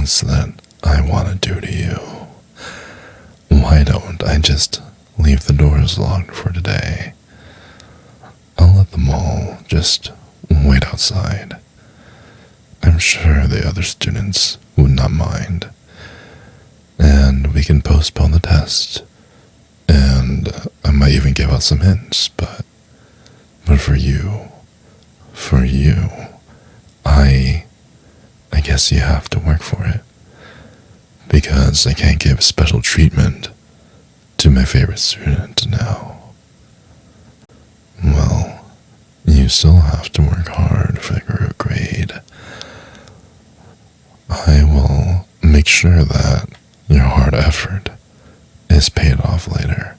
things that I want to do to you. Why don't I just leave the doors locked for today? I'll let them all just wait outside. I'm sure the other students would not mind. And we can postpone the test. And I might even give out some hints, but for you, I guess you have to work for it. Because I can't give special treatment to my favorite student now. Well, you still have to work hard for your grade. I will make sure that your hard effort is paid off later,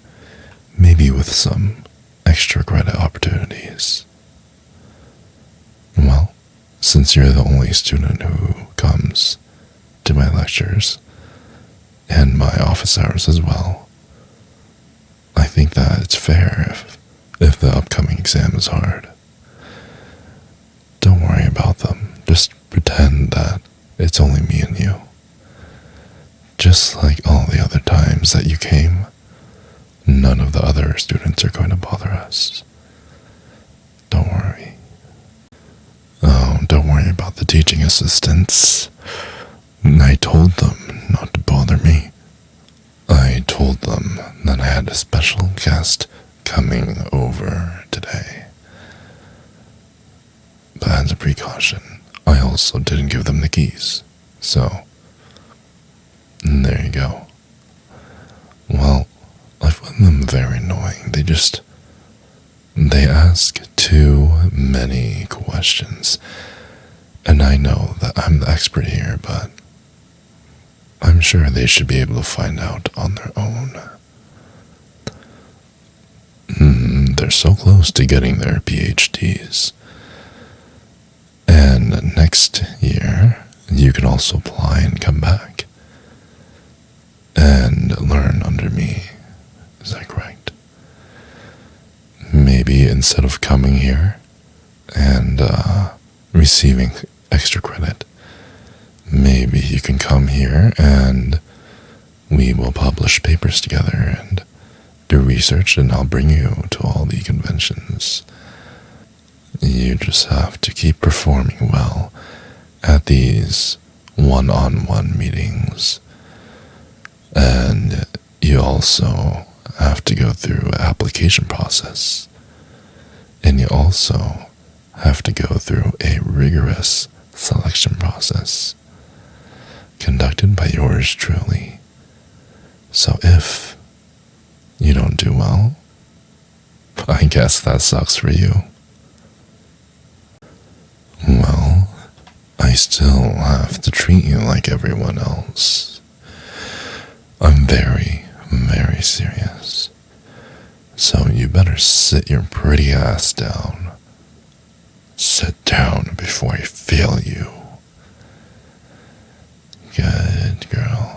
maybe with some extra credit opportunities. Well, since you're the only student who comes to my lectures, and my office hours as well, I think that it's fair if the upcoming exam is hard. Don't worry about them. Just pretend that it's only me and you. Just like all the other times that you came, none of the other students are going to bother us. Don't worry. Oh, don't worry about the teaching assistants. I told them not to bother me. I told them that I had a special guest coming over today. But as a precaution, I also didn't give them the keys. So, there you go. Well, I find them very annoying. They ask too many questions. And I know that I'm the expert here, but I'm sure they should be able to find out on their own. They're so close to getting their PhDs. And next year, you can also apply and come back and learn under me. Is that correct? Maybe instead of coming here and receiving extra credit, maybe you can come here and we will publish papers together and do research, and I'll bring you to all the conventions. You just have to keep performing well at these one-on-one meetings. And you also have to go through an application process. And you also have to go through a rigorous selection process conducted by yours truly. So if you don't do well, I guess that sucks for you. Well, I still have to treat you like everyone else. I'm very, very serious. So you better sit your pretty ass down. Sit down before I fail you. Good girl.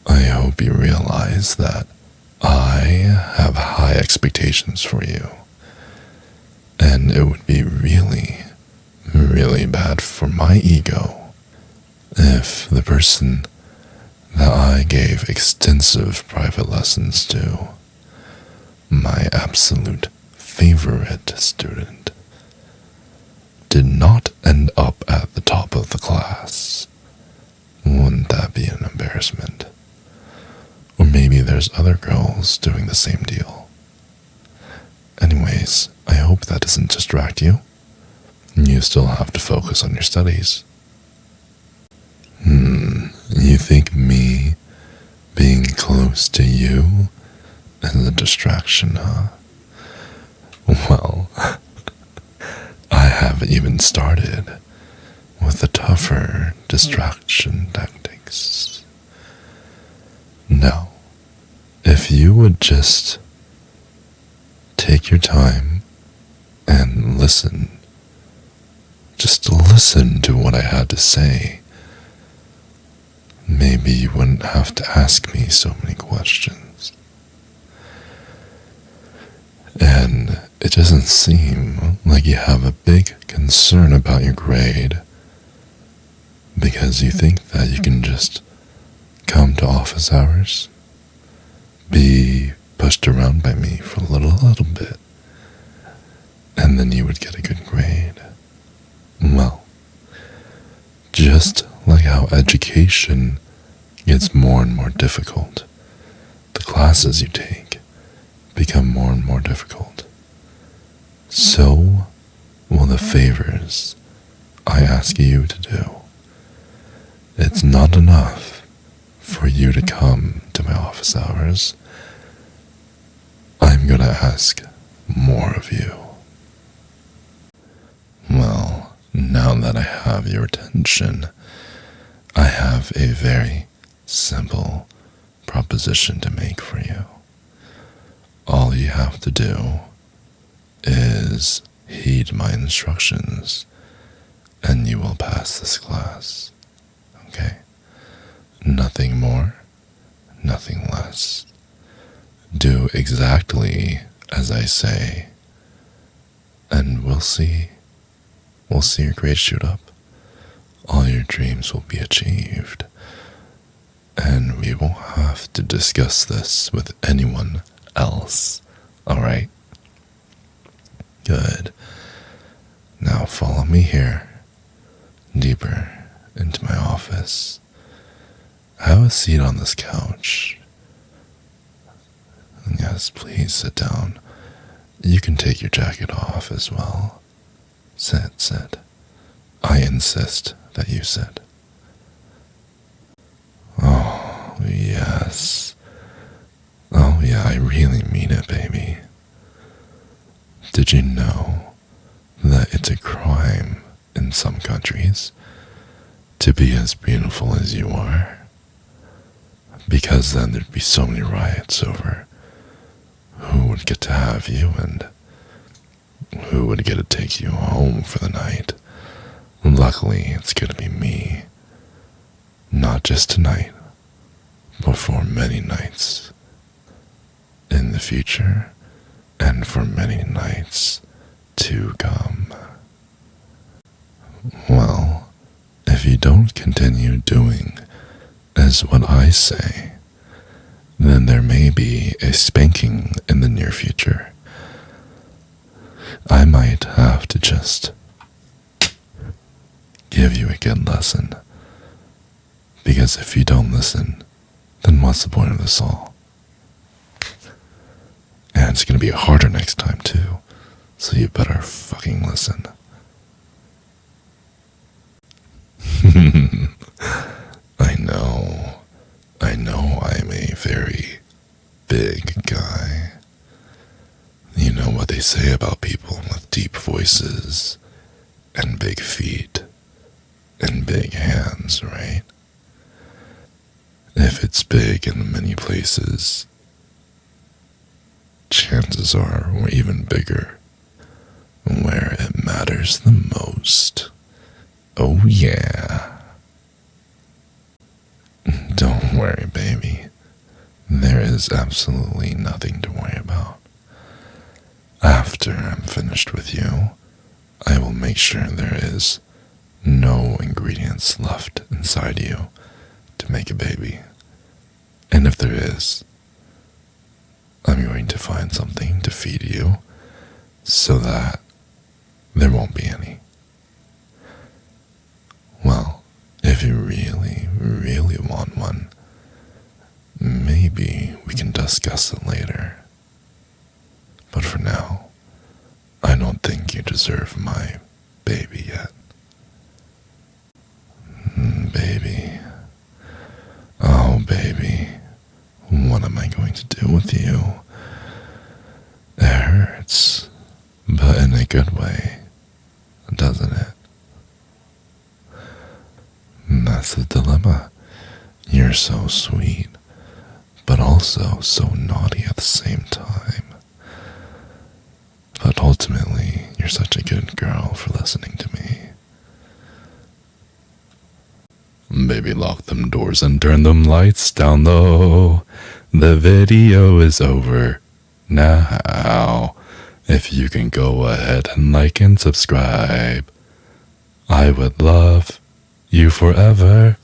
I hope you realize that I have high expectations for you. And it would be really, really bad for my ego if the person that I gave extensive private lessons to, my absolute favorite student, did not end up at the top of the class. Wouldn't that be an embarrassment? Or maybe there's other girls doing the same deal. Anyways, I hope that doesn't distract you. You still have to focus on your studies. You think me being close to you is a distraction, huh? Well, I haven't even started with the tougher distraction tactics. Now, if you would just take your time and listen, just listen to what I had to say, maybe you wouldn't have to ask me so many questions. And it doesn't seem like you have a big concern about your grade, Because you think that you can just come to office hours, be pushed around by me for a little bit, and then you would get a good grade. Well, just like how education gets more and more difficult, the classes you take become more and more difficult. So will the favors I ask you to do. It's not enough for you to come to my office hours. I'm gonna ask more of you. Well, now that I have your attention, I have a very simple proposition to make for you. All you have to do is heed my instructions, and you will pass this class. Okay? Nothing more, nothing less. Do exactly as I say, and we'll see your grades shoot up. All your dreams will be achieved, and we won't have to discuss this with anyone else. Alright? Good. Now follow me here, deeper into my office. Have a seat on this couch. Yes, please sit down. You can take your jacket off as well. Sit. I insist that you sit. Oh, yes. Oh, yeah, I really mean it, baby. Did you know that it's a crime in some countries to be as beautiful as you are? Because then there'd be so many riots over who would get to have you and who would get to take you home for the night. Luckily, it's gonna be me. Not just tonight, but for many nights in the future and for many nights to come. Well, if you don't continue doing as what I say, then there may be a spanking in the near future. I might have to just give you a good lesson. Because if you don't listen, then what's the point of this all? And it's gonna be harder next time too, so you better fucking listen. I know I'm a very big guy. You know what they say about people with deep voices and big feet and big hands, right? If it's big in many places, chances are we're even bigger where it matters the most. Oh yeah. Don't worry, baby. There is absolutely nothing to worry about. After I'm finished with you, I will make sure there is no ingredients left inside you to make a baby. And if there is, I'm going to find something to feed you so that there won't be any. Well, if you really, really want one, maybe we can discuss it later. But for now, I don't think you deserve my baby yet. Baby. Oh, baby. What am I going to do with you? It hurts, but in a good way, doesn't it? That's the dilemma. You're so sweet, but also so naughty at the same time. But ultimately, you're such a good girl for listening to me. Baby, lock them doors and turn them lights down low. The video is over now. If you can go ahead and like and subscribe, I would love you forever.